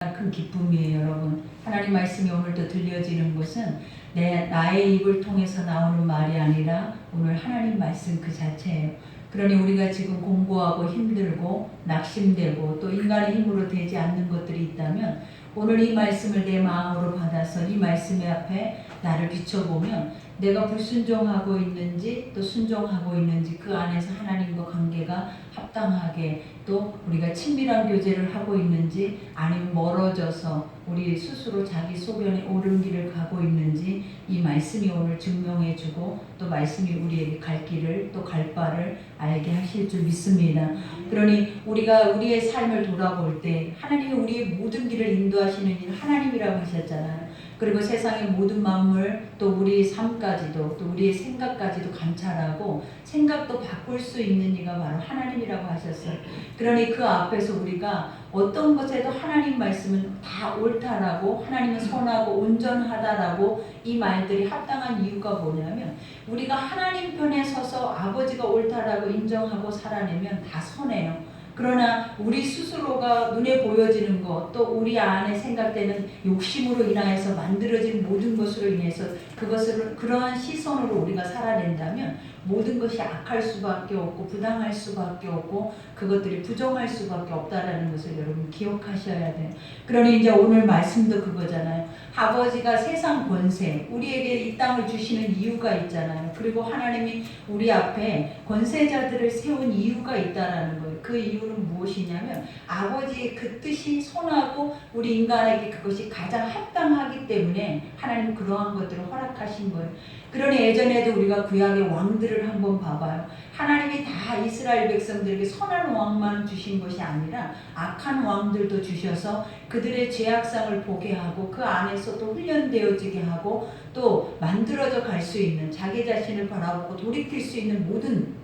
큰 기쁨이에요, 여러분. 하나님 말씀이 오늘도 들려지는 것은 나의 입을 통해서 나오는 말이 아니라 오늘 하나님 말씀 그 자체예요. 그러니 우리가 지금 공부하고 힘들고 낙심되고 또 인간의 힘으로 되지 않는 것들이 있다면 오늘 이 말씀을 내 마음으로 받아서 이 말씀의 앞에 나를 비춰보면 내가 불순종하고 있는지 또 순종하고 있는지 그 안에서 하나님과 관계가 합당하게 또 우리가 친밀한 교제를 하고 있는지 아니면 멀어져서 우리 스스로 자기 소견에 옳은 길을 가고 있는지 이 말씀이 오늘 증명해주고 또 말씀이 우리에게 갈 길을 또 갈 바를 알게 하실 줄 믿습니다. 그러니 우리가 우리의 삶을 돌아볼 때 하나님이 우리의 모든 길을 인도하시는 일 하나님이라고 하셨잖아요. 그리고 세상의 모든 만물 또 우리의 삶까지도 또 우리의 생각까지도 감찰하고 생각도 바꿀 수 있는 이가 바로 하나님이라고 하셨어요. 그러니 그 앞에서 우리가 어떤 것에도 하나님 말씀은 다 옳다라고 하나님은 선하고 온전하다라고 이 말들이 합당한 이유가 뭐냐면 우리가 하나님 편에 서서 아버지가 옳다라고 인정하고 살아내면 다 선해요. 그러나 우리 스스로가 눈에 보여지는 것, 또 우리 안에 생각되는 욕심으로 인하여서 만들어진 모든 것으로 인해서 그것을 그러한 시선으로 우리가 살아낸다면 모든 것이 악할 수밖에 없고 부당할 수밖에 없고 그것들이 부정할 수밖에 없다라는 것을 여러분 기억하셔야 돼요. 그러니 이제 오늘 말씀도 그거잖아요. 아버지가 세상 권세, 우리에게 이 땅을 주시는 이유가 있잖아요. 그리고 하나님이 우리 앞에 권세자들을 세운 이유가 있다라는 거예요. 그 이유는 무엇이냐면 아버지의 그 뜻이 선하고 우리 인간에게 그것이 가장 합당하기 때문에 하나님 그러한 것들을 허락하신 거예요. 그러니 예전에도 우리가 구약의 왕들을 한번 봐봐요. 하나님이 다 이스라엘 백성들에게 선한 왕만 주신 것이 아니라 악한 왕들도 주셔서 그들의 죄악상을 보게 하고 그 안에서 또 훈련되어지게 하고 또 만들어져 갈 수 있는 자기 자신을 바라보고 돌이킬 수 있는 모든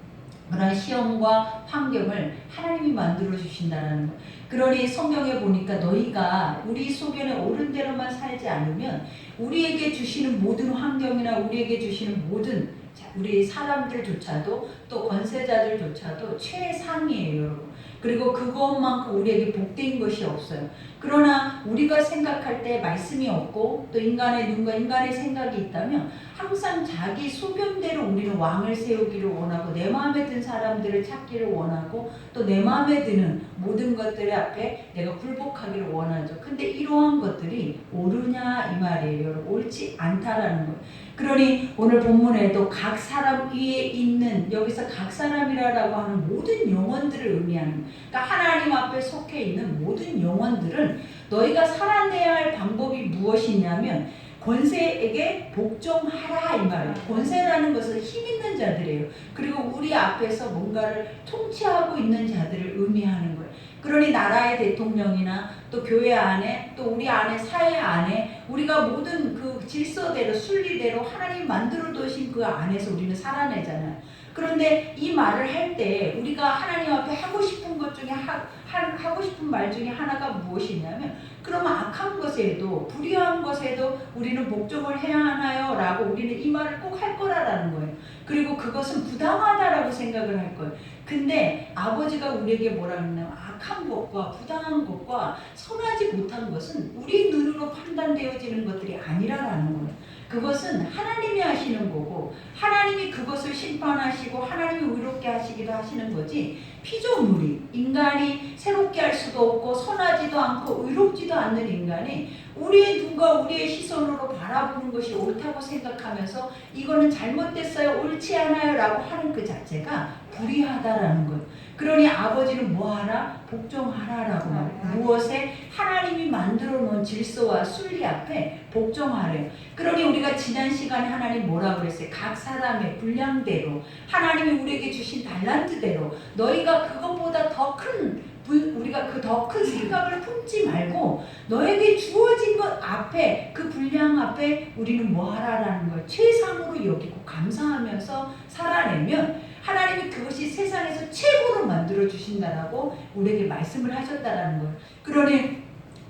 그런 시험과 환경을 하나님이 만들어 주신다는 것. 그러니 성경에 보니까 너희가 우리 소견에 옳은 대로만 살지 않으면 우리에게 주시는 모든 환경이나 우리에게 주시는 모든 우리 사람들조차도 또 권세자들조차도 최상이에요, 여러분. 그리고 그것만큼 우리에게 복된 것이 없어요. 그러나 우리가 생각할 때 말씀이 없고 또 인간의 눈과 인간의 생각이 있다면 항상 자기 소견대로 우리는 왕을 세우기를 원하고 내 마음에 든 사람들을 찾기를 원하고 또 내 마음에 드는 모든 것들 앞에 내가 굴복하기를 원하죠. 근데 이러한 것들이 옳으냐 이 말이에요. 여러분 옳지 않다라는 거예요. 그러니 오늘 본문에도 각 사람 위에 있는 여기서 각 사람이라고 하는 모든 영혼들을 의미하는 거예요. 그러니까 하나님 앞에 속해 있는 모든 영혼들은 너희가 살아내야 할 방법이 무엇이냐면 권세에게 복종하라 이 말이에요. 권세라는 것은 힘 있는 자들이에요. 그리고 우리 앞에서 뭔가를 통치하고 있는 자들을 의미하는 거예요. 그러니 나라의 대통령이나 또 교회 안에 또 우리 안에 사회 안에 우리가 모든 그 질서대로 순리대로 하나님 만들어 두신 그 안에서 우리는 살아내잖아요. 그런데 이 말을 할 때 우리가 하나님 앞에 하고 싶은 것 중에 하고 싶은 말 중에 하나가 무엇이냐면 그러면 악한 것에도 불의한 것에도 우리는 복종을 해야 하나요? 라고 우리는 이 말을 꼭 할 거라는 거예요. 그리고 그것은 부당하다라고 생각을 할 거예요. 근데 아버지가 우리에게 뭐라 그러냐면 악한 것과 부당한 것과 선하지 못한 것은 우리 눈으로 판단되어지는 것들이 아니라는 거예요. 그것은 하나님이 하시는 거고 하나님이 그것을 심판하시고 하나님이 의롭게 하시기도 하시는 거지 피조물이 인간이 새롭게 할 수도 없고 선하지도 않고 의롭지도 않는 인간이 우리의 눈과 우리의 시선으로 바라보는 것이 옳다고 생각하면서 이거는 잘못됐어요 옳지 않아요 라고 하는 그 자체가 불의하다라는 거예요. 그러니 아버지는 뭐하라? 복종하라라고 말해요. 무엇에? 하나님이 만들어 놓은 질서와 순리 앞에 복종하래요. 그러니 우리가 지난 시간에 하나님 뭐라고 그랬어요? 각 사람의 분량대로 하나님이 우리에게 주신 달란트대로 너희가 그것보다 더 큰 우리가 그 더 큰 생각을 품지 말고 너에게 주어진 것 앞에 그 분량 앞에 우리는 뭐하라라는 걸 최상으로 여기고 감사하면서 살아내면 하나님이 그것이 세상에서 최고로 만들어 주신다라고 우리에게 말씀을 하셨다라는 거예요. 그러니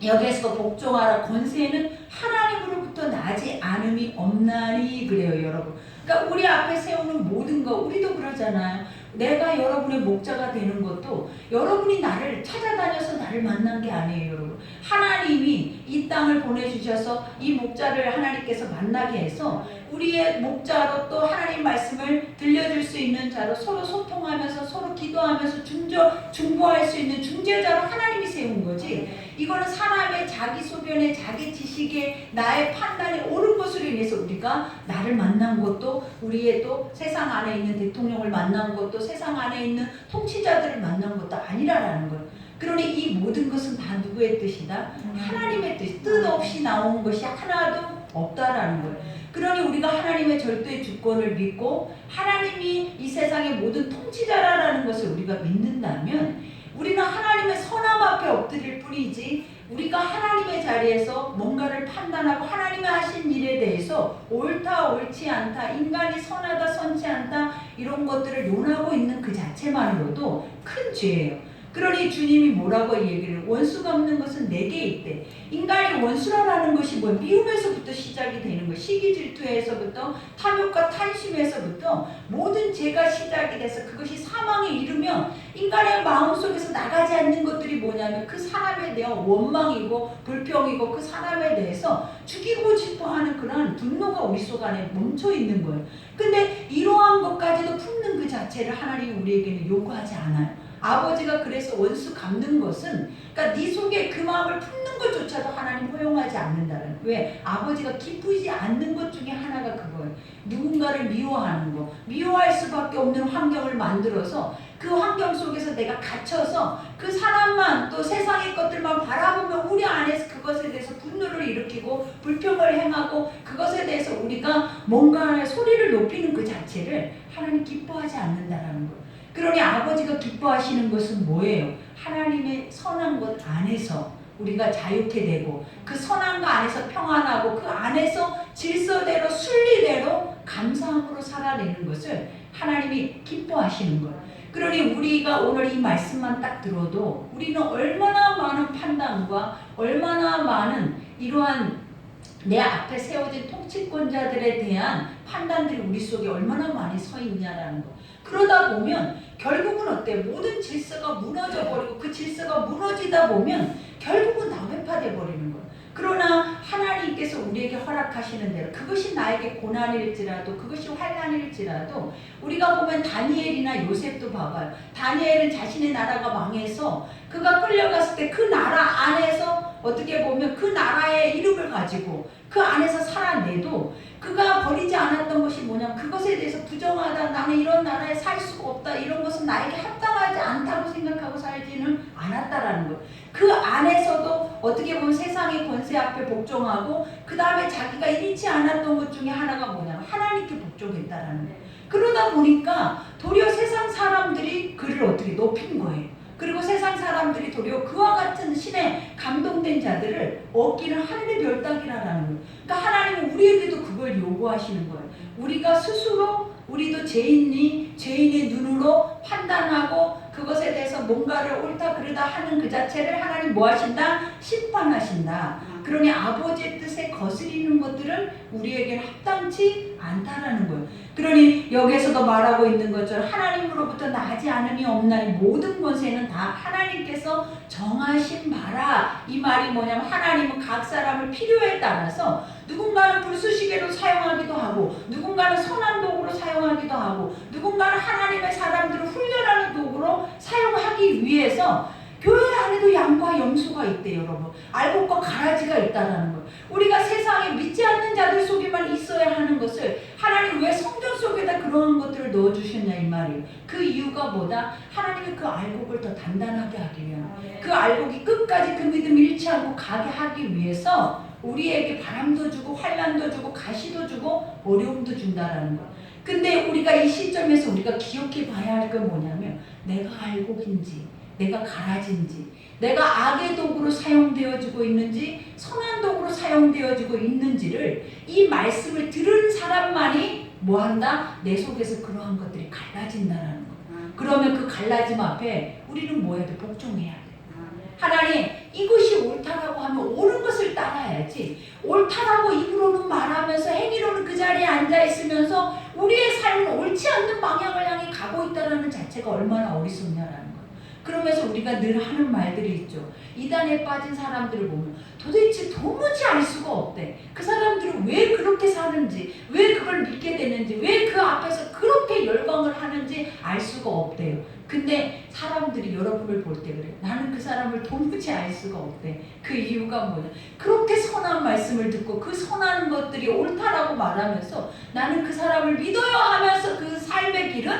여기에서 복종하라 권세는 하나님으로부터 나지 않음이 없나니 그래요, 여러분. 그러니까 우리 앞에 세우는 모든 거 우리도 그러잖아요. 내가 여러분의 목자가 되는 것도 여러분이 나를 찾아다녀서 나를 만난 게 아니에요, 여러분. 거예요. 하나님이 이 땅을 보내주셔서 이 목자를 하나님께서 만나게 해서 우리의 목자로 또 하나님 말씀을 들려줄 수 있는 자로 서로 소통하면서 서로 기도하면서 중보할 수 있는 중재자로 하나님이 세운 거지. 이거는 사람의 자기 소견에 자기 지식에 나의 판단에 옳은 것으로 인해서 우리가 나를 만난 것도 우리의 또 세상 안에 있는 대통령을 만난 것도 세상 안에 있는 통치자들을 만난 것도 아니라라는 거예요. 그러니 이 모든 것은 다 누구의 뜻이다? 하나님의 뜻. 뜻 없이 나온 것이 하나도 없다라는 거예요. 그러니 우리가 하나님의 절대의 주권을 믿고 하나님이 이 세상의 모든 통치자라는 것을 우리가 믿는다면 우리는 하나님의 선함 앞에 엎드릴 뿐이지 우리가 하나님의 자리에서 뭔가를 판단하고 하나님이 하신 일에 대해서 옳다 옳지 않다, 인간이 선하다 선치 않다 이런 것들을 논하고 있는 그 자체만으로도 큰 죄예요. 그러니 주님이 뭐라고 얘기를 원수 갚는 것은 내게 있대. 인간이 원수라는 것이 뭐 미움에서부터 시작이 되는 거예요. 시기 질투에서부터 탐욕과 탐심에서부터 모든 죄가 시작이 돼서 그것이 사망에 이르면 인간의 마음속에서 나가지 않는 것들이 뭐냐면 그 사람에 대한 원망이고 불평이고 그 사람에 대해서 죽이고 싶어하는 그런 분노가 우리 속 안에 멈춰 있는 거예요. 근데 이러한 것까지도 품는 그 자체를 하나님이 우리에게는 요구하지 않아요. 아버지가 그래서 원수 갚는 것은 그러니까 네 속에 그 마음을 품는 것조차도 하나님 허용하지 않는다는. 왜? 아버지가 기쁘지 않는 것 중에 하나가 그거예요. 누군가를 미워하는 거. 미워할 수밖에 없는 환경을 만들어서 그 환경 속에서 내가 갇혀서 그 사람만 또 세상의 것들만 바라보면 우리 안에서 그것에 대해서 분노를 일으키고 불평을 행하고 그것에 대해서 우리가 뭔가 소리를 높이는 그 자체를 하나님 기뻐하지 않는다라는 거예요. 그러니 아버지가 기뻐하시는 것은 뭐예요? 하나님의 선한 것 안에서 우리가 자유케 되고 그 선한 것 안에서 평안하고 그 안에서 질서대로 순리대로 감사함으로 살아내는 것을 하나님이 기뻐하시는 거예요. 그러니 우리가 오늘 이 말씀만 딱 들어도 우리는 얼마나 많은 판단과 얼마나 많은 이러한 내 앞에 세워진 통치권자들에 대한 판단들이 우리 속에 얼마나 많이 서 있냐라는 거. 그러다 보면 결국은 어때? 모든 질서가 무너져 버리고 그 질서가 무너지다 보면 결국은 나회파돼 버리는 거예요. 그러나 하나님께서 우리에게 허락하시는 대로 그것이 나에게 고난일지라도 그것이 환난일지라도 우리가 보면 다니엘이나 요셉도 봐봐요. 다니엘은 자신의 나라가 망해서 그가 끌려갔을 때 그 나라 안에서 어떻게 보면 그 나라의 이름을 가지고 그 안에서 살아내도 그가 버리지 않았던 것이 뭐냐면 그것에 대해서 부정하다, 나는 이런 나라에 살 수가 없다, 이런 것은 나에게 합당하지 않다고 생각하고 살지는 않았다라는 것. 그 안에서도 어떻게 보면 세상의 권세 앞에 복종하고 그 다음에 자기가 잃지 않았던 것 중에 하나가 뭐냐면 하나님께 복종했다라는 것. 그러다 보니까 도리어 세상 사람들이 그를 어떻게 높인 거예요. 그리고 세상 사람들이 도리어 그와 같은 신에 감동된 자들을 얻기는 하늘의 별 따기라는 거예요. 그러니까 하나님은 우리에게도 그걸 요구하시는 거예요. 우리가 스스로 우리도 죄인의 눈으로 판단하고 그것에 대해서 뭔가를 옳다 그르다 하는 그 자체를 하나님 뭐 하신다? 심판하신다. 그러니 아버지의 뜻에 거스리는 것들은 우리에게는 합당치 않다라는 거예요. 그러니 여기에서도 말하고 있는 것처럼 하나님으로부터 나지 않음이 없나니 모든 권세는 다 하나님께서 정하신 바라. 이 말이 뭐냐면 하나님은 각 사람을 필요에 따라서 누군가는 불쑤시개로 사용하기도 하고 누군가는 선한 도구로 사용하기도 하고 누군가는 하나님의 사람들을 훈련하는 도구로 사용하기 위해서 교회 안에도 양과 염소가 있대요, 여러분. 알곡과 가라지가 있다는 거예요. 우리가 세상에 믿지 않는 자들 속에만 있어야 하는 것을 하나님 왜 성전 속에다 그러한 것들을 넣어주셨냐 이 말이에요. 그 이유가 뭐다? 하나님이 그 알곡을 더 단단하게 하기 위한, 그 알곡이 끝까지 그 믿음 잃지 않고 가게 하기 위해서 우리에게 바람도 주고 환난도 주고 가시도 주고 어려움도 준다라는 거예요. 근데 우리가 이 시점에서 우리가 기억해 봐야 할 건 뭐냐면 내가 알곡인지 내가 가라지인지 내가 악의 도구로 사용되어지고 있는지 선한 도구로 사용되어지고 있는지를 이 말씀을 들은 사람만이 뭐한다? 내 속에서 그러한 것들이 갈라진다는 거예요. 그러면 그 갈라짐 앞에 우리는 뭐 해야 돼? 복종해야 돼. 하나님 이것이 옳다라고 하면 옳은 것을 따라야지, 옳다라고 입으로는 말하면서 행위로는 그 자리에 앉아있으면서 우리의 삶은 옳지 않는 방향을 향해 가고 있다는 자체가 얼마나 어리석냐라는 거예요. 그러면서 우리가 늘 하는 말들이 있죠. 이단에 빠진 사람들을 보면 도대체 도무지 알 수가 없대. 그 사람들은 왜 그렇게 사는지, 왜 그걸 믿게 되는지, 왜 그 앞에서 그렇게 열광을 하는지 알 수가 없대요. 근데 사람들이 여러분을 볼 때 그래. 나는 그 사람을 도무지 알 수가 없대. 그 이유가 뭐냐? 그렇게 선한 말씀을 듣고 그 선한 것들이 옳다라고 말하면서 나는 그 사람을 믿어요 하면서 그 삶의 길은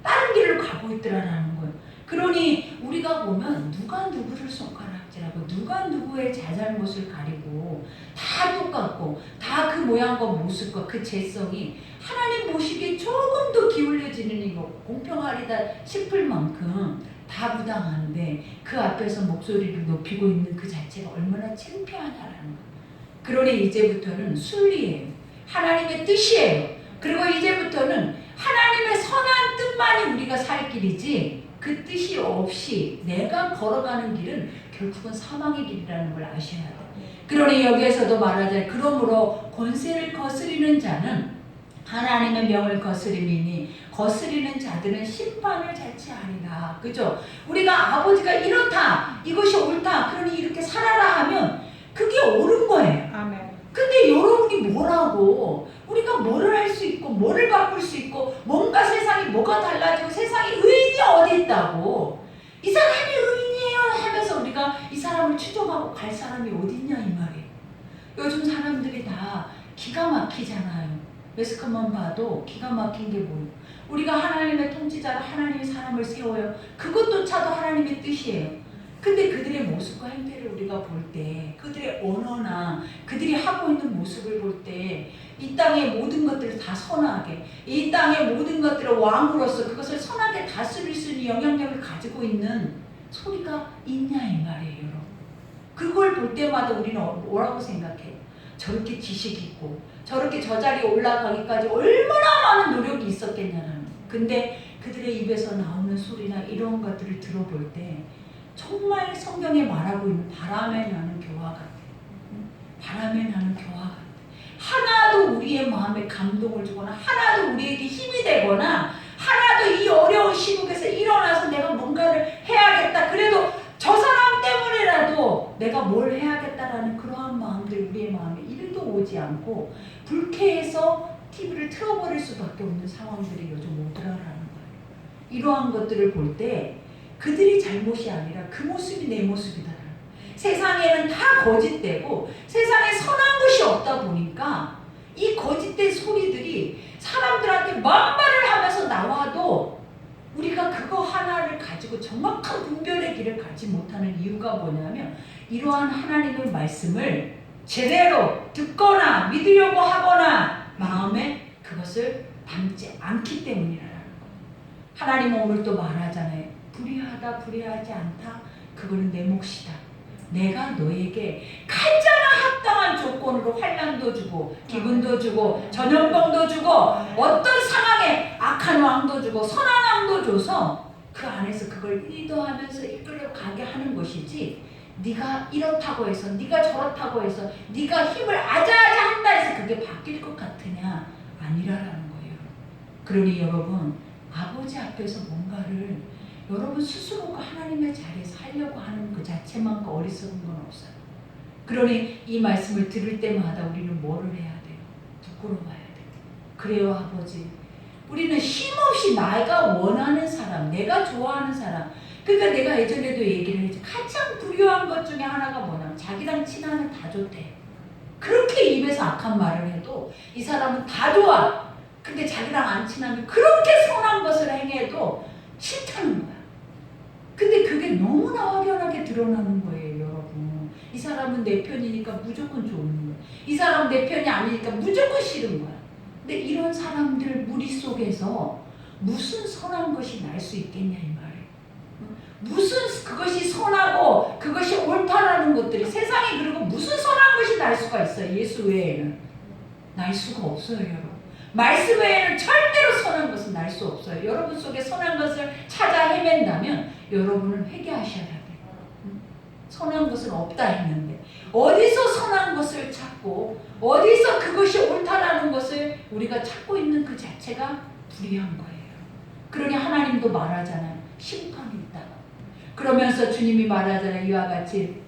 다른 길을 가고 있더라라는 거예요. 그러니 우리가 보면 누가 누구를 손가락질하고 누가 누구의 자잘못을 가리고 다 똑같고 다 그 모양과 모습과 그 재성이 하나님 보시기에 조금 더 기울여지는 이거 공평하리다 싶을 만큼 다 부당한데 그 앞에서 목소리를 높이고 있는 그 자체가 얼마나 창피하냐라는 거예요. 그러니 이제부터는 순리예요. 하나님의 뜻이에요. 그리고 이제부터는 하나님의 선한 뜻만이 우리가 살 길이지 그 뜻이 없이 내가 걸어가는 길은 결국은 사망의 길이라는 걸 아셔야 돼요. 그러니 여기에서도 말하자면 그러므로 권세를 거스리는 자는 하나님의 명을 거스림이니 거스리는 자들은 심판을 자취하리라. 그죠? 우리가 아버지가 이렇다, 이것이 옳다, 그러니 이렇게 살아라 하면 그게 옳은 거예요. 아멘. 근데 여러분이 뭐라고 우리가 뭐를 할 수 있고 뭐를 바꿀 수 있고 뭔가 세상이 뭐가 달라지고 세상에 의인이 어디 있다고 이 사람이 의인이에요 하면서 우리가 이 사람을 추종하고 갈 사람이 어디 있냐 이 말이에요. 요즘 사람들이 다 기가 막히잖아요. 매스컴만 봐도 기가 막힌 게 뭐예요? 우리가 하나님의 통치자로 하나님의 사람을 세워요. 그것조차도 하나님의 뜻이에요. 근데 그들의 모습과 행태를 우리가 볼 때, 그들의 언어나 그들이 하고 있는 모습을 볼 때, 이 땅의 모든 것들을 다 선하게, 이 땅의 모든 것들을 왕으로서 그것을 선하게 다스릴 수 있는 영향력을 가지고 있는 소리가 있냐 이 말이에요, 여러분. 그걸 볼 때마다 우리는 뭐라고 생각해요? 저렇게 지식 있고, 저렇게 저 자리에 올라가기까지 얼마나 많은 노력이 있었겠냐는. 근데 그들의 입에서 나오는 소리나 이런 것들을 들어볼 때 정말 성경에 말하고 있는 바람에 나는 교화 같아. 바람에 나는 교화 같아. 하나도 우리의 마음에 감동을 주거나 하나도 우리에게 힘이 되거나 하나도 이 어려운 시국에서 일어나서 내가 뭔가를 해야겠다. 그래도 저 사람 때문에라도 내가 뭘 해야겠다라는 그러한 마음들 우리의 마음에 1도 오지 않고 불쾌해서 TV를 틀어버릴 수밖에 없는 상황들이 요즘 오더라라는 거예요. 이러한 것들을 볼 때 그들이 잘못이 아니라 그 모습이 내 모습이다. 세상에는 다 거짓되고 세상에 선한 것이 없다 보니까 이 거짓된 소리들이 사람들한테 만발을 하면서 나와도 우리가 그거 하나를 가지고 정확한 분별의 길을 가지 못하는 이유가 뭐냐면 이러한 하나님의 말씀을 제대로 듣거나 믿으려고 하거나 마음에 그것을 담지 않기 때문이라는 거예요. 하나님은 오늘 또 말하잖아요. 불의하다 불의하지 않다 그거는 내 몫이다. 내가 너에게 가장 합당한 조건으로 환난도 주고 기근도 주고 전염병도 주고 어떤 상황에 악한 왕도 주고 선한 왕도 줘서 그 안에서 그걸 리더하면서 이끌려 가게 하는 것이지 네가 이렇다고 해서 네가 저렇다고 해서 네가 힘을 아자아자 한다 해서 그게 바뀔 것 같으냐 아니라라는 거예요. 그러니 여러분 아버지 앞에서 뭔가를 여러분 스스로가 하나님의 자리에서 하려고 하는 그 자체만큼 어리석은 건 없어요. 그러니 이 말씀을 들을 때마다 우리는 뭐를 해야 돼요? 부끄러워야 돼요. 그래요 아버지. 우리는 힘없이 내가 원하는 사람, 내가 좋아하는 사람. 그러니까 내가 예전에도 얘기를 했죠. 가장 불효한 것 중에 하나가 뭐냐면 자기랑 친하면 다 좋대. 그렇게 입에서 악한 말을 해도 이 사람은 다 좋아. 근데 자기랑 안 친하면 그렇게 선한 것을 행해도 싫다는 거야. 근데 그게 너무나 확연하게 드러나는 거예요, 여러분. 이 사람은 내 편이니까 무조건 좋은 거야. 이 사람은 내 편이 아니니까 무조건 싫은 거야. 근데 이런 사람들 무리 속에서 무슨 선한 것이 날 수 있겠냐 이 말이에요. 무슨 그것이 선하고 그것이 옳다라는 것들이 세상에 그리고 무슨 선한 것이 날 수가 있어요. 예수 외에는 날 수가 없어요, 여러분. 말씀 외에는 절대로 선한 것은 날 수 없어요. 여러분 속에 선한 것을 찾아 헤맨다면 여러분은 회개하셔야 돼요. 선한 것은 없다 했는데 어디서 선한 것을 찾고 어디서 그것이 옳다라는 것을 우리가 찾고 있는 그 자체가 불의한 거예요. 그러니 하나님도 말하잖아요. 심판이 있다고. 그러면서 주님이 말하잖아요. 이와 같이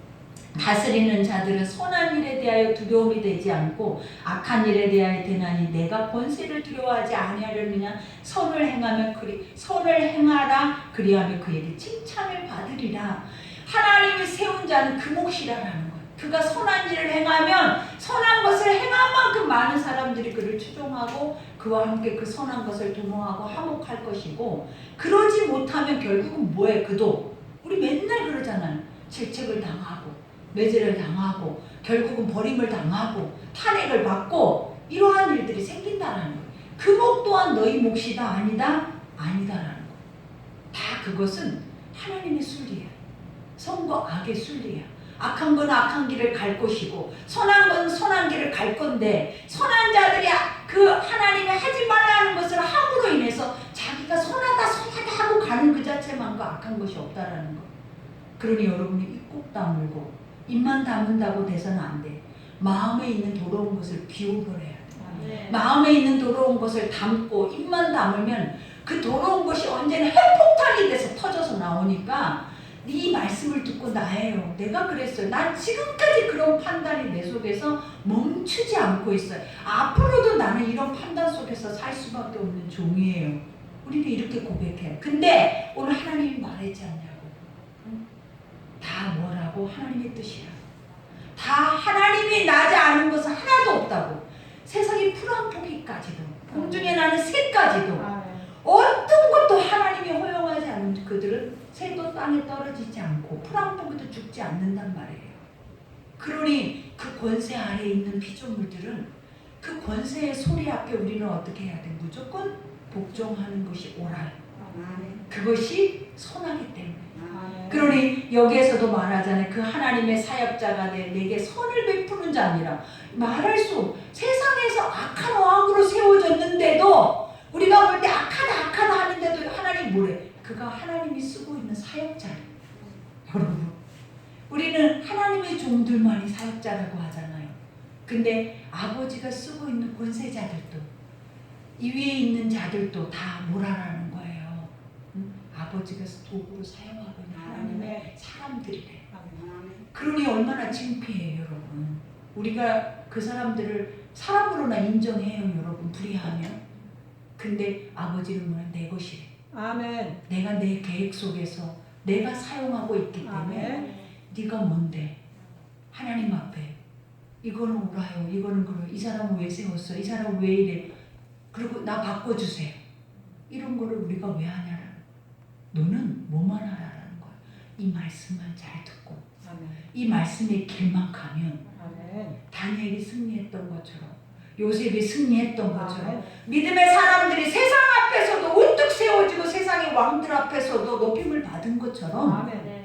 다스리는 자들은 선한 일에 대하여 두려움이 되지 않고 악한 일에 대하여 되나니 내가 권세를 두려워하지 아니하려느냐. 선을 행하라. 그리하면 그에게 칭찬을 받으리라. 하나님이 세운 자는 그 몫이라는 거예요. 그가 선한 일을 행하면 선한 것을 행한 만큼 많은 사람들이 그를 추종하고 그와 함께 그 선한 것을 도모하고 화목할 것이고, 그러지 못하면 결국은 뭐해? 그도 우리 맨날 그러잖아요. 질책을 당하고 매질을 당하고 결국은 버림을 당하고 탄핵을 받고 이러한 일들이 생긴다라는 거예요. 그 목 또한 너희 몫이다. 아니다? 아니다라는 거예요. 다 그것은 하나님의 순리야. 선과 악의 순리야. 악한 건 악한 길을 갈 것이고 선한 건 선한 길을 갈 건데, 선한 자들이 그 하나님이 하지 말라는 것을 함으로 인해서 자기가 선하다 하고 가는 그 자체만큼 악한 것이 없다라는 거. 그러니 여러분이 입 꼭 다물고 입만 다문다고 돼서는 안 돼. 마음에 있는 더러운 것을 비워버려야 돼. 네. 마음에 있는 더러운 것을 담고 입만 다물면 그 더러운 것이 언제나 핵폭탄이 돼서 터져서 나오니까, 네 말씀을 듣고 나예요. 내가 그랬어요. 난 지금까지 그런 판단이 내 속에서 멈추지 않고 있어요. 앞으로도 나는 이런 판단 속에서 살 수밖에 없는 종이에요. 우리는 이렇게 고백해요. 근데 오늘 하나님이 말하지 않냐고. 다 뭐라고? 하나님의 뜻이야. 다 하나님이 나지 않은 것은 하나도 없다고. 세상의 풀 한 포기까지도, 공중에 나는 새까지도, 어떤 것도 하나님이 허용하지 않은 그들은 새도 땅에 떨어지지 않고 풀 한 포기도 죽지 않는단 말이에요. 그러니 그 권세 아래에 있는 피조물들은 그 권세의 소리 앞에 우리는 어떻게 해야 돼? 무조건 복종하는 것이 옳아요. 그것이 선하기 때문에. 그러니 여기에서도 말하잖아요. 그 하나님의 사역자가 내게 선을 베푸는 자니라. 말할 수, 세상에서 악한 어학으로 세워졌는데도, 우리가 볼 때 악하다 하는데도 하나님이 뭐래? 그가 하나님이 쓰고 있는 사역자예요. 여러분, 우리는 하나님의 종들만이 사역자라고 하잖아요. 근데 아버지가 쓰고 있는 권세자들도, 이 위에 있는 자들도 다 뭐라라는 거예요. 아버지가 도구로 사용하고 있는 하나님의 사람들이래. 그러니 얼마나 창피해요, 여러분. 우리가 그 사람들을 사람으로나 인정해요, 여러분. 불의하면. 근데 아버지는 뭐냐? 내 것이래. 아멘. 내가 내 계획 속에서 내가 사용하고 있기 때문에 아멘. 네가 뭔데? 하나님 앞에 이거는 옳아요, 이거는 그래요. 이 사람은 왜 세웠어? 이 사람은 왜 이래? 그리고 나 바꿔주세요. 이런 거를 우리가 왜 하냐라는, 너는 뭐만 하라라는 거야. 이 말씀만 잘 듣고 아멘. 이 말씀의 길만 가면 아멘. 다니엘이 승리했던 것처럼, 요셉이 승리했던 것처럼, 아멘. 믿음의 사람들이 세상 앞에서도 우뚝 세워지고 세상의 왕들 앞에서도 높임을 받은 것처럼 아멘.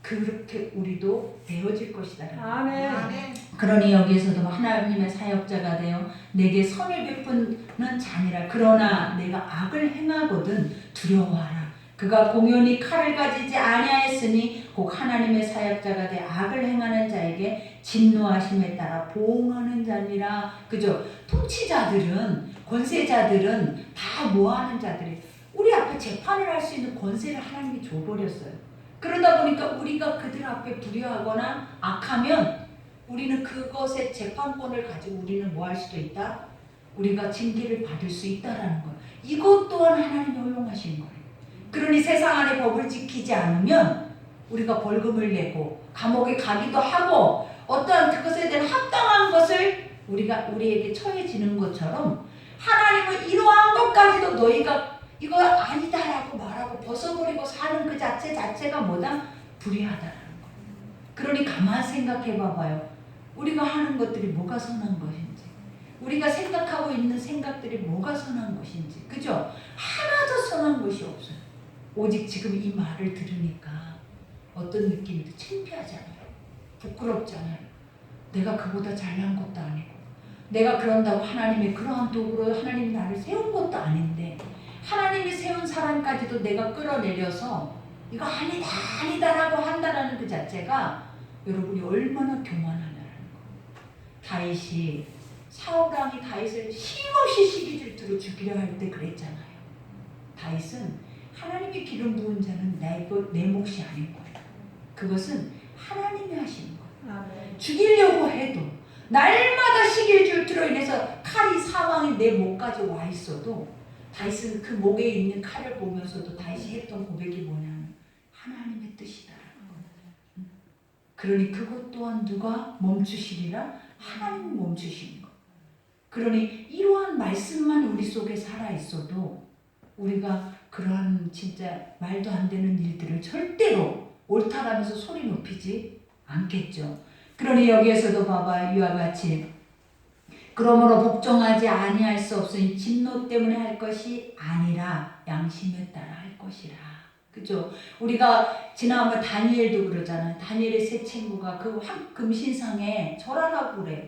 그렇게 우리도 되어질 것이다. 아멘. 그러니 여기에서도 하나님의 사역자가 되어 내게 선을 베푸는 자니라. 그러나 내가 악을 행하거든 두려워하라. 그가 공연히 칼을 가지지 아니하였으니 곧 하나님의 사역자가 되어 악을 행하는 자에게 진노하심에 따라 보응하는 자니라. 그죠? 통치자들은, 권세자들은 다 뭐하는 자들이, 우리 앞에 재판을 할 수 있는 권세를 하나님이 줘버렸어요. 그러다 보니까 우리가 그들 앞에 불의하거나 악하면 우리는 그것의 재판권을 가지고 우리는 뭐 할 수도 있다? 우리가 징계를 받을 수 있다라는 거예요. 이것 또한 하나님이 허용하신 거예요. 그러니 세상 안의 법을 지키지 않으면 우리가 벌금을 내고 감옥에 가기도 하고 어떠한 그것에 대한 합당한 것을 우리에게 처해지는 것처럼, 하나님은 이러한 것까지도 너희가 이거 아니다라고 말하고 벗어버리고 사는 그 자체가 뭐다? 불의하다라는 거예요. 그러니 가만 생각해 봐봐요. 우리가 하는 것들이 뭐가 선한 것인지, 우리가 생각하고 있는 생각들이 뭐가 선한 것인지, 그죠? 하나도 선한 것이 없어요. 오직 지금 이 말을 들으니까 어떤 느낌이 더 창피하잖아요. 부끄럽잖아요. 내가 그보다 잘난 것도 아니고, 내가 그런다고 하나님의 그러한 도구로 하나님이 나를 세운 것도 아닌데, 하나님이 세운 사람까지도 내가 끌어내려서 이거 아니다라고 한다라는 그 자체가 여러분이 얼마나 교만하냐라는 거예요. 다윗이, 사울왕이 다윗을 힘없이 시기 질투로 죽이려 할 때 그랬잖아요. 다윗은 하나님의 기름 부은 자는 내 몫이 아닌 거예요. 그것은 하나님이 하시는 거예요. 아멘. 죽이려고 해도 날마다 시길줄투로 인해서 칼이 사망이 내 목까지 와 있어도 다윗은 그 목에 있는 칼을 보면서도 다윗이 했던 고백이 뭐냐면 하나님의 뜻이다라는 거예요. 그러니 그것 또한 누가 멈추시리라? 하나님이 멈추시는 거예요. 그러니 이러한 말씀만 우리 속에 살아 있어도 우리가 그러한 진짜 말도 안 되는 일들을 절대로 옳다라면서 소리 높이지 않겠죠. 그러니 여기에서도 봐봐 이와 같이 그러므로 복종하지 아니할 수 없으니 진노 때문에 할 것이 아니라 양심에 따라 할 것이라. 그죠? 우리가 지난번 다니엘도 그러잖아요. 다니엘의 세 친구가 그 금신상에 절하라고 그래요.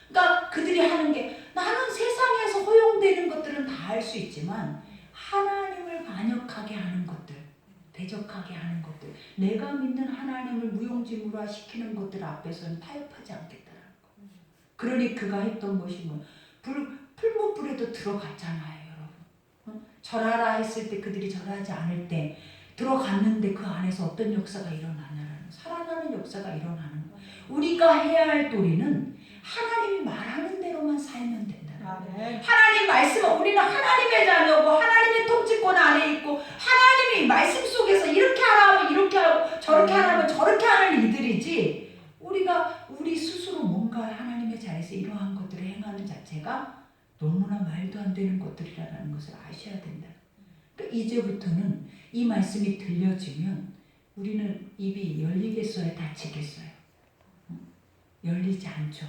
그러니까 그들이 하는 게 나는 세상에서 허용되는 것들은 다 할 수 있지만 하나님을 반역하게 하는 것들, 대적하게 하는 것들, 내가 믿는 하나님을 무용지물화 시키는 것들 앞에서는 타협하지 않겠다라는 거. 그러니 그가 했던 것이 뭐 풀무불에도 들어갔잖아요, 여러분. 절하라 했을 때 그들이 절하지 않을 때 들어갔는데 그 안에서 어떤 역사가 일어나냐는 살아나는 역사가 일어나는 거. 우리가 해야 할 도리는 하나님이 말하는 대로만 살면 된다. 하나님 말씀은 우리는 하나님의 자녀고 하나님의 통치권 안에 있고 하나님이 말씀 속에서 이렇게 하라 하면 이렇게 하고 저렇게 하라 하면 저렇게 하는 이들이지 우리가 우리 스스로 뭔가 하나님의 자리에서 이러한 것들을 행하는 자체가 너무나 말도 안 되는 것들이라는 것을 아셔야 된다. 그러니까 이제부터는 이 말씀이 들려지면 우리는 입이 열리겠어요? 닫히겠어요? 열리지 않죠.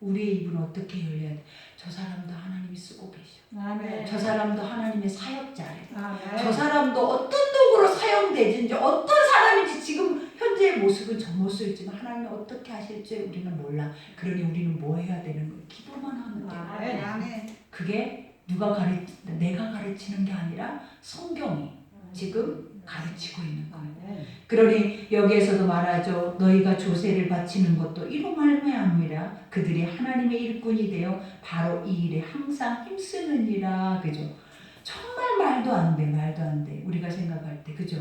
우리의 입은 어떻게 열려야 돼? 저 사람도 하나님이 쓰고 계셔. 아멘. 저 사람도 하나님의 사역자래. 아멘. 저 사람도 어떤 도구로 사용되든지 어떤 사람인지 지금 현재의 모습은 저 모습이지만 하나님이 어떻게 하실지 우리는 몰라. 그러니 우리는 뭐 해야 되는 거야? 기도만 하면 돼. 아멘. 그게 내가 가르치는 게 아니라 성경이 지금 가르치고 있는 거예요. 그러니 여기에서도 말하죠. 너희가 조세를 바치는 것도 이로 말미암으라 그들이 하나님의 일꾼이 되어 바로 이 일에 항상 힘쓰느니라. 그죠? 정말 말도 안 돼. 우리가 생각할 때 그죠?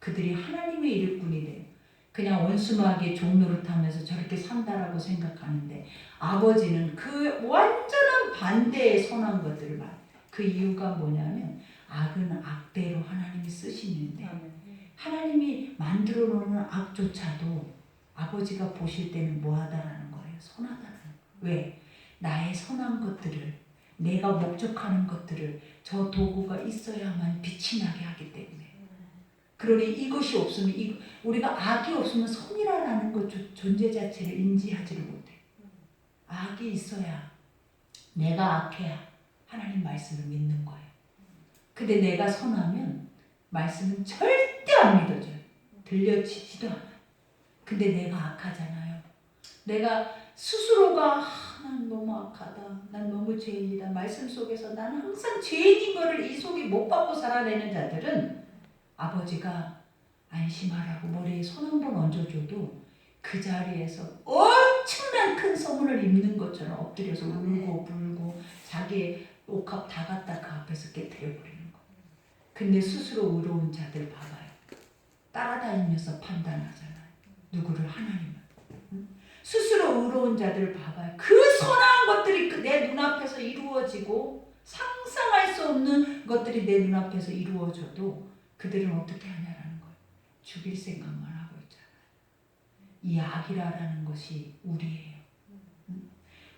그들이 하나님의 일꾼이 돼요. 그냥 원수마귀의 종노릇하면서 저렇게 산다라고 생각하는데 아버지는 그 완전한 반대의 선한 것들을 말. 그 이유가 뭐냐면 악은 악대로 하나님이 쓰시는데 하나님이 만들어 놓은 악조차도 아버지가 보실 때는 뭐하다라는 거예요? 선하다라는 거예요. 왜? 나의 선한 것들을 내가 목적하는 것들을 저 도구가 있어야만 빛이 나게 하기 때문에 그러니 이것이 없으면 우리가 악이 없으면 선이라는 것 존재 자체를 인지하지를 못해. 악이 있어야 내가 악해야 하나님 말씀을 믿는 거예요. 근데 내가 선하면 말씀은 절대 안 믿어져요. 들려지지도 않아요. 근데 내가 악하잖아요. 내가 스스로가 난 너무 악하다. 난 너무 죄인이다. 말씀 속에서 나는 항상 죄인인 거를 이 속에 못 받고 살아내는 자들은 아버지가 안심하라고 머리에 손 한 번 얹어줘도 그 자리에서 엄청난 큰 소문을 입는 것처럼 엎드려서 울고 불고 자기의 옥합 다 갖다 그 앞에서 깨뜨려버리는 거예요. 근데 스스로 의로운 자들 봐봐요. 따라다니면서 판단하잖아요. 누구를? 하나님을. 스스로 의로운 자들 봐봐요. 그 선한 것들이 내 눈앞에서 이루어지고 상상할 수 없는 것들이 내 눈앞에서 이루어져도 그들은 어떻게 하냐라는 거예요. 죽일 생각만 하고 있잖아요. 이 악이라는 것이 우리예요.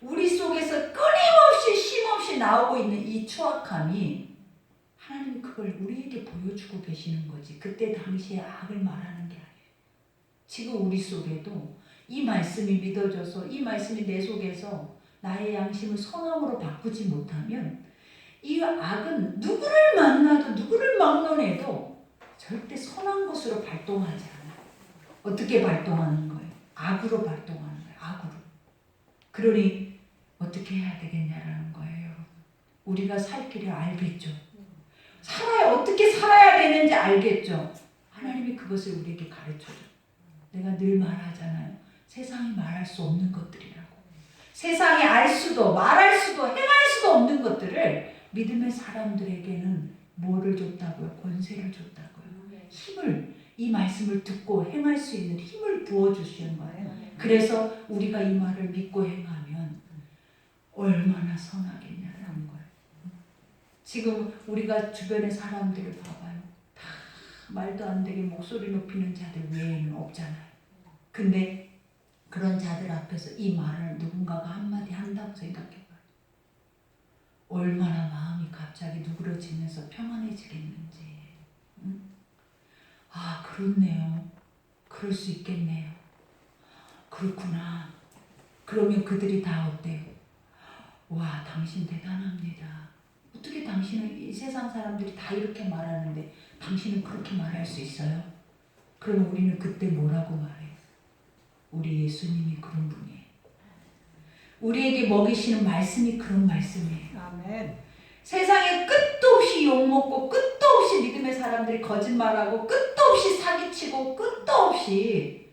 우리 속에서 끊임없이 쉼없이 나오고 있는 이 추악함이 하나님이 그걸 우리에게 보여주고 계시는 거지. 그때 당시에 악을 말하는 게 아니에요. 지금 우리 속에도 이 말씀이 믿어져서 이 말씀이 내 속에서 나의 양심을 선함으로 바꾸지 못하면 이 악은 누구를 만나도 누구를 막론해도 절대 선한 것으로 발동하지 않아요. 어떻게 발동하는 거예요? 악으로 발동하는 거예요. 악으로. 그러니 어떻게 해야 되겠냐라는 거예요. 우리가 살 길을 알겠죠. 어떻게 살아야 되는지 알겠죠. 하나님이 그것을 우리에게 가르쳐줘요. 내가 늘 말하잖아요. 세상이 말할 수 없는 것들이라고. 세상이 알 수도 말할 수도 행할 수도 없는 것들을 믿음의 사람들에게는 뭐를 줬다고요? 권세를 줬다고요. 힘을. 이 말씀을 듣고 행할 수 있는 힘을 부어주시는 거예요. 그래서 우리가 이 말을 믿고 행하면 얼마나 선하겠냐라는 거예요. 지금 우리가 주변의 사람들을 봐봐요. 다 말도 안 되게 목소리 높이는 자들 외에는 없잖아요. 근데 그런 자들 앞에서 이 말을 누군가가 한마디 한다고 생각해봐요. 얼마나 마음이 갑자기 누그러지면서 평안해지겠는지. 응? 아, 그렇네요. 그럴 수 있겠네요. 그렇구나. 그러면 그들이 다 어때요? 와, 당신 대단합니다. 어떻게 당신은 이 세상 사람들이 다 이렇게 말하는데 당신은 그렇게 말할 수 있어요? 그럼 우리는 그때 뭐라고 말해요? 우리 예수님이 그런 분이에요. 우리에게 먹이시는 말씀이 그런 말씀이에요. 아멘. 세상에 끝도 없이 욕먹고 끝도 없이 믿음의 사람들이 거짓말하고 끝도 없이 사기치고 끝도 없이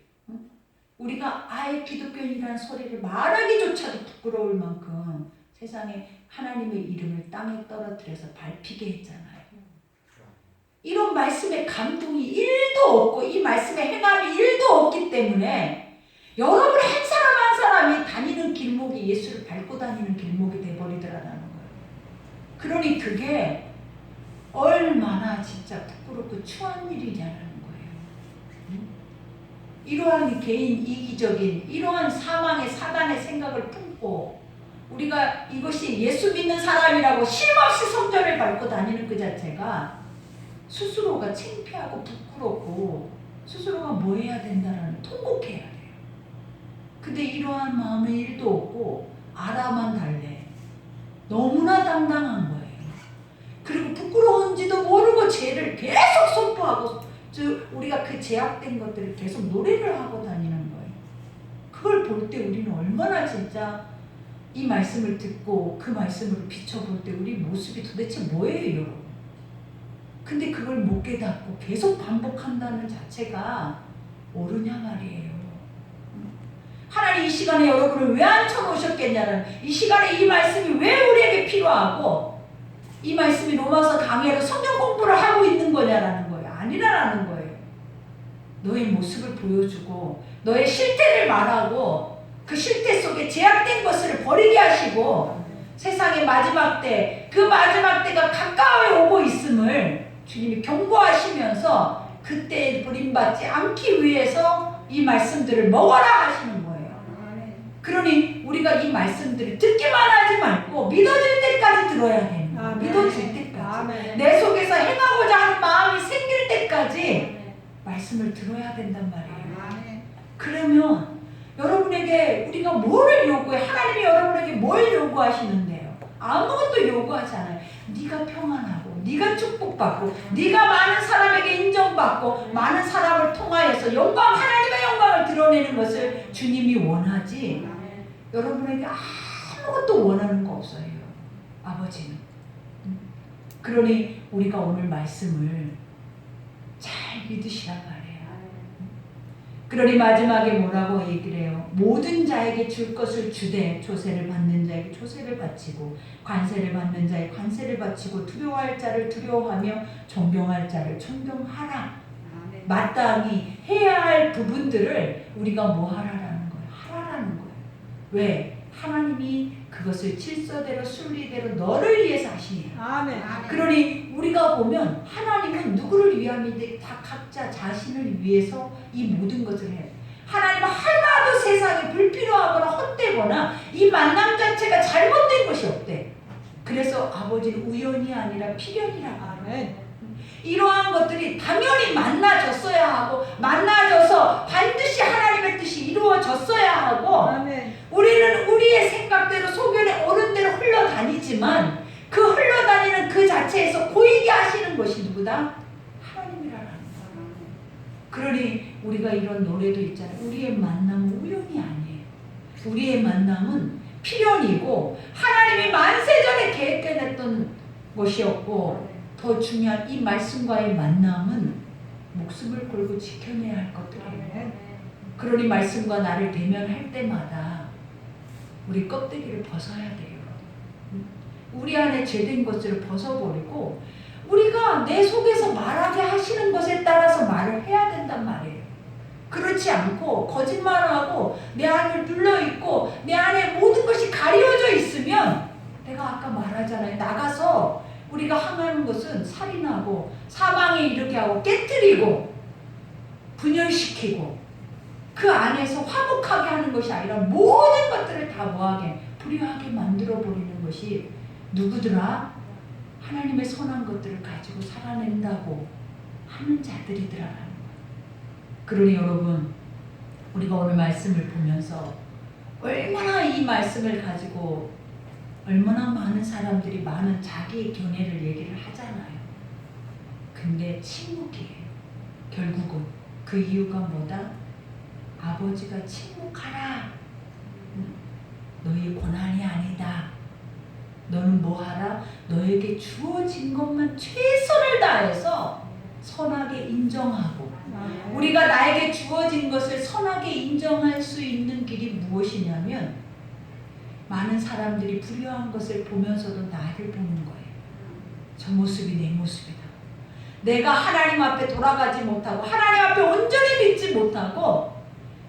우리가 아예 기독교인이라는 소리를 말하기조차도 부끄러울 만큼 세상에 하나님의 이름을 땅에 떨어뜨려서 밟히게 했잖아요. 이런 말씀에 감동이 1도 없고 이 말씀에 행함이 1도 없기 때문에 여러분 한 사람 한 사람이 다니는 길목이 예수를 밟고 다니는 길목이 돼버리더라는 거예요. 그러니 그게 얼마나 진짜 부끄럽고 추한 일이냐는 거예요. 이러한 개인 이기적인 이러한 사망의 사단의 생각을 품고 우리가 이것이 예수 믿는 사람이라고 쉼없이 성전을 밟고 다니는 그 자체가 스스로가 창피하고 부끄럽고 스스로가 뭐 해야 된다라는 통곡해야 돼요. 근데 이러한 마음의 일도 없고 알아만 달래. 너무나 당당한 거예요. 그리고 부끄러운지도 모르고 죄를 계속 선포하고 우리가 그 제약된 것들을 계속 노래를 하고 다니는 거예요. 그걸 볼 때 우리는 얼마나 진짜 이 말씀을 듣고 그 말씀으로 비춰볼 때 우리 모습이 도대체 뭐예요, 여러분? 근데 그걸 못 깨닫고 계속 반복한다는 자체가 옳으냐 말이에요. 하나님 이 시간에 여러분을 왜 앉혀놓으셨겠냐는 이 시간에 이 말씀이 왜 우리에게 필요하고 이 말씀이 로마서 강해로 성경 공부를 하고 있는 거냐라는 거예요. 아니라는 거예요. 너의 모습을 보여주고 너의 실태를 말하고 그 실태 속에 제약된 것을 버리게 하시고 세상의 마지막 때, 그 마지막 때가 가까이 오고 있음을 주님이 경고하시면서 그때 버림받지 않기 위해서 이 말씀들을 먹어라 하시는 거예요. 그러니 우리가 이 말씀들을 듣기만 하지 말고 믿어질 때까지 들어야 됩니다. 믿어질 때까지. 내 속에서 행하고자 하는 마음이 생길 때까지 말씀을 들어야 된단 말이에요. 그러면 여러분에게 우리가 뭐를 요구해? 하나님이 여러분에게 뭘 요구하시는데요? 아무것도 요구하지 않아요. 네가 평안하고 네가 축복받고 네가 많은 사람에게 인정받고 많은 사람을 통하여서 영광 하나님의 영광을 드러내는 것을 주님이 원하지 여러분에게 아무것도 원하는 거 없어요. 아버지는. 그러니 우리가 오늘 말씀을 잘 믿으시란 말이에요. 그러니 마지막에 뭐라고 얘기를 해요? 모든 자에게 줄 것을 주되 조세를 받는 자에게 조세를 바치고 관세를 받는 자에게 관세를 바치고 두려워할 자를 두려워하며 존경할 자를 존경하라. 마땅히 해야 할 부분들을 우리가 뭐 하라라는 거예요? 하라라는 거예요. 왜? 하나님이 그것을 질서대로 순리대로 너를 위해서 하시니라. 아멘. 그러니 우리가 보면 하나님은 누구를 위함인데 다 각자 자신을 위해서 이 모든 것을 해요. 하나님은 하나도 세상에 불필요하거나 헛되거나 이 만남 자체가 잘못된 것이 없대. 그래서 아버지는 우연이 아니라 필연이라고. 아멘. 이러한 것들이 당연히 만나졌어야 하고 만나져서 반드시 하나님의 뜻이 이루어졌어야 하고 아멘. 우리는 우리의 생각대로 소견에 옳은 대로 흘러다니지만 그 흘러다니는 그 자체에서 고이게 하시는 것이 누구다? 하나님이라는 거예요. 그러니 우리가 이런 노래도 있잖아요. 우리의 만남은 우연이 아니에요. 우리의 만남은 필연이고 하나님이 만세전에 계획해냈던 것이었고 더 중요한 이 말씀과의 만남은 목숨을 걸고 지켜내야 할 것들이에요. 그러니 말씀과 나를 대면할 때마다 우리 껍데기를 벗어야 돼요. 우리 안에 죄된 것들을 벗어버리고 우리가 내 속에서 말하게 하시는 것에 따라서 말을 해야 된단 말이에요. 그렇지 않고 거짓말하고 내 안을 눌러있고 내 안에 모든 것이 가려져 있으면 내가 아까 말하잖아요. 나가서 우리가 항하는 것은 살인하고 사망에 이르게 하고 깨뜨리고 분열시키고 그 안에서 화목하게 하는 것이 아니라 모든 것들을 다 뭐하게 불의하게 만들어버리는 것이 누구더라? 하나님의 선한 것들을 가지고 살아낸다고 하는 자들이더라라는 거예요. 그러니 여러분, 우리가 오늘 말씀을 보면서 얼마나 이 말씀을 가지고 얼마나 많은 사람들이 많은 자기의 견해를 얘기를 하잖아요. 근데 침묵이에요. 결국은 그 이유가 뭐다? 아버지가 침묵하라. 너희 고난이 아니다. 너는 뭐하라? 너에게 주어진 것만 최선을 다해서 선하게 인정하고, 우리가 나에게 주어진 것을 선하게 인정할 수 있는 길이 무엇이냐면 많은 사람들이 불효한 것을 보면서도 나를 보는 거예요. 저 모습이 내 모습이다. 내가 하나님 앞에 돌아가지 못하고 하나님 앞에 온전히 믿지 못하고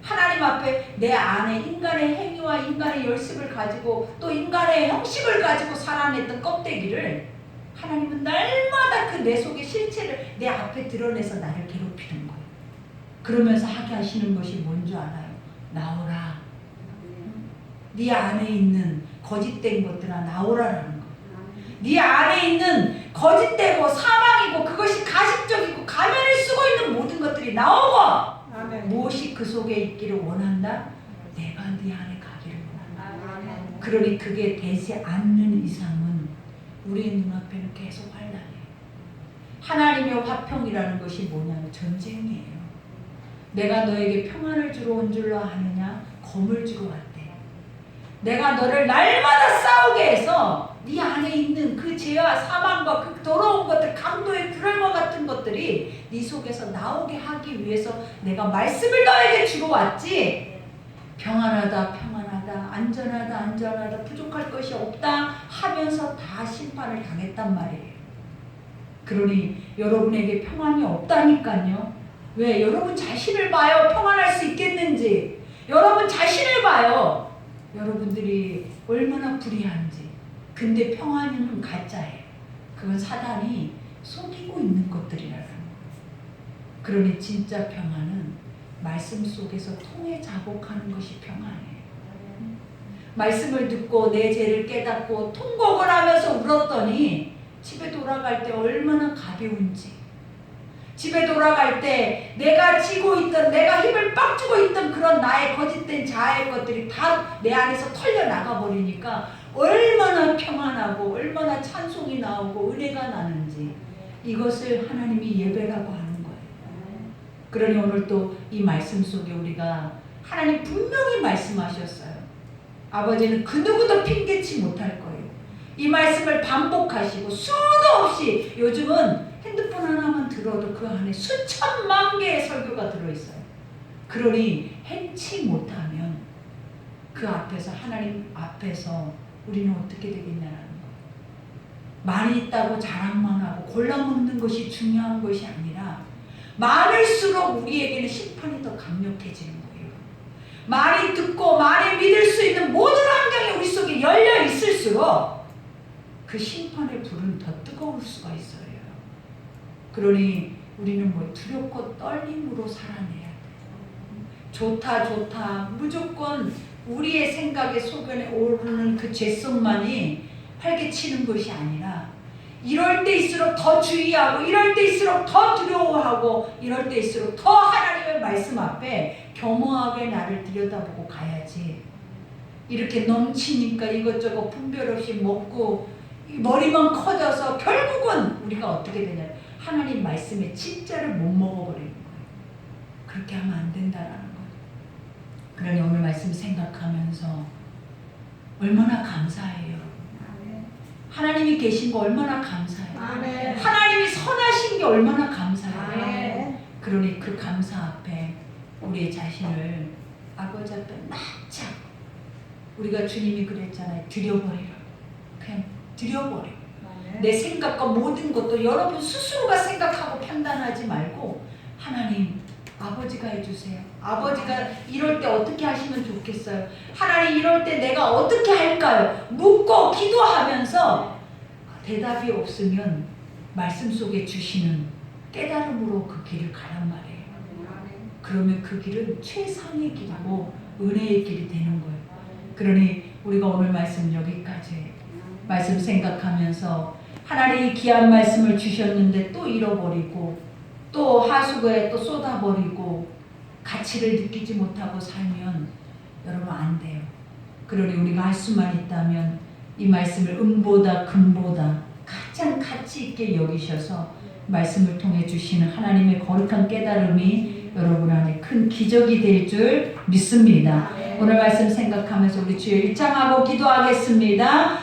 하나님 앞에 내 안에 인간의 행위와 인간의 열심을 가지고 또 인간의 형식을 가지고 살아냈던 껍데기를 하나님은 날마다 그 내 속의 실체를 내 앞에 드러내서 나를 괴롭히는 거예요. 그러면서 하게 하시는 것이 뭔지 알아요? 나오라. 네 안에 있는 거짓된 것들아 나오라라는 거예요. 네 안에 있는 거짓되고 사망이고 그것이 가식적이고 가면을 쓰고 있는 모든 것들이 나오고, 아멘. 무엇이 그 속에 있기를 원한다? 내가 네 안에 가기를 원한다. 아멘. 그러니 그게 되지 않는 이상은 우리의 눈앞에는 계속 환란이에요. 하나님의 화평이라는 것이 뭐냐면 전쟁이에요. 내가 너에게 평안을 주러 온 줄로 아느냐? 검을 주러 왔대. 내가 너를 날마다 싸우게 해서 네 안에 있는 그 죄와 사망과 그 더러운 것들, 강도의 불알과 같은 것들이 네 속에서 나오게 하기 위해서 내가 말씀을 너에게 주러 왔지. 평안하다 평안하다 안전하다 안전하다 부족할 것이 없다 하면서 다 심판을 당했단 말이에요. 그러니 여러분에게 평안이 없다니까요. 왜? 여러분 자신을 봐요. 평안할 수 있겠는지. 여러분 자신을 봐요. 여러분들이 얼마나 불의한지. 근데 평안은 가짜예요. 그건 사단이 속이고 있는 것들이라는 거예요. 그러니 진짜 평안은 말씀 속에서 통해 자복하는 것이 평안이에요. 말씀을 듣고 내 죄를 깨닫고 통곡을 하면서 울었더니 집에 돌아갈 때 얼마나 가벼운지, 집에 돌아갈 때 내가 지고 있던, 내가 힘을 빡 주고 있던 그런 나의 거짓된 자아의 것들이 다 내 안에서 털려 나가버리니까 얼마나 평안하고 얼마나 찬송이 나오고 은혜가 나는지, 이것을 하나님이 예배라고 하는 거예요. 그러니 오늘 또 이 말씀 속에 우리가 하나님 분명히 말씀하셨어요. 아버지는 그 누구도 핑계치 못할 거예요. 이 말씀을 반복하시고 수도 없이, 요즘은 핸드폰 하나만 들어도 그 안에 수천만 개의 설교가 들어있어요. 그러니 행치 못하면 그 앞에서, 하나님 앞에서 우리는 어떻게 되겠냐라는 거예요. 많이 있다고 자랑만 하고 골라먹는 것이 중요한 것이 아니라 많을수록 우리에게는 심판이 더 강력해지는 거예요. 많이 듣고 많이 믿을 수 있는 모든 환경이 우리 속에 열려 있을수록 그 심판의 불은 더 뜨거울 수가 있어요. 그러니 우리는 뭐 두렵고 떨림으로 살아내야 돼요. 좋다 좋다 무조건 우리의 생각에 소견에 오르는 그 죄성만이 활개치는 것이 아니라, 이럴 때일수록 더 주의하고 이럴 때일수록 더 두려워하고 이럴 때일수록 더 하나님의 말씀 앞에 겸허하게 나를 들여다보고 가야지. 이렇게 넘치니까 이것저것 분별 없이 먹고 머리만 커져서 결국은 우리가 어떻게 되냐, 하나님 말씀의 진짜를 못 먹어버리는 거예요. 그렇게 하면 안 된다라는 거예요. 그러니 오늘 말씀 생각하면서 얼마나 감사해요. 하나님이 계신 거 얼마나 감사해요. 아멘. 하나님이 선하신 게 얼마나 감사해요. 아멘. 그러니 그 감사 앞에 우리의 자신을 아버지 앞에 납작, 우리가 주님이 그랬잖아요. 드려버리라. 그냥 드려버려. 내 생각과 모든 것도 여러분 스스로가 생각하고 판단하지 말고 하나님 아버지가 해주세요. 아버지가 이럴 때 어떻게 하시면 좋겠어요. 하나님 이럴 때 내가 어떻게 할까요? 묻고 기도하면서 대답이 없으면 말씀 속에 주시는 깨달음으로 그 길을 가란 말이에요. 그러면 그 길은 최상의 길이고 은혜의 길이 되는 거예요. 그러니 우리가 오늘 말씀 여기까지 말씀 생각하면서 하나님이 귀한 말씀을 주셨는데 또 잃어버리고 또 하수구에 또 쏟아버리고 가치를 느끼지 못하고 살면 여러분 안 돼요. 그러니 우리가 할 수만 있다면 이 말씀을 음보다 금보다 가장 가치 있게 여기셔서 말씀을 통해 주시는 하나님의 거룩한 깨달음이 여러분 안에 큰 기적이 될 줄 믿습니다. 오늘 말씀 생각하면서 우리 주여 일장하고 기도하겠습니다.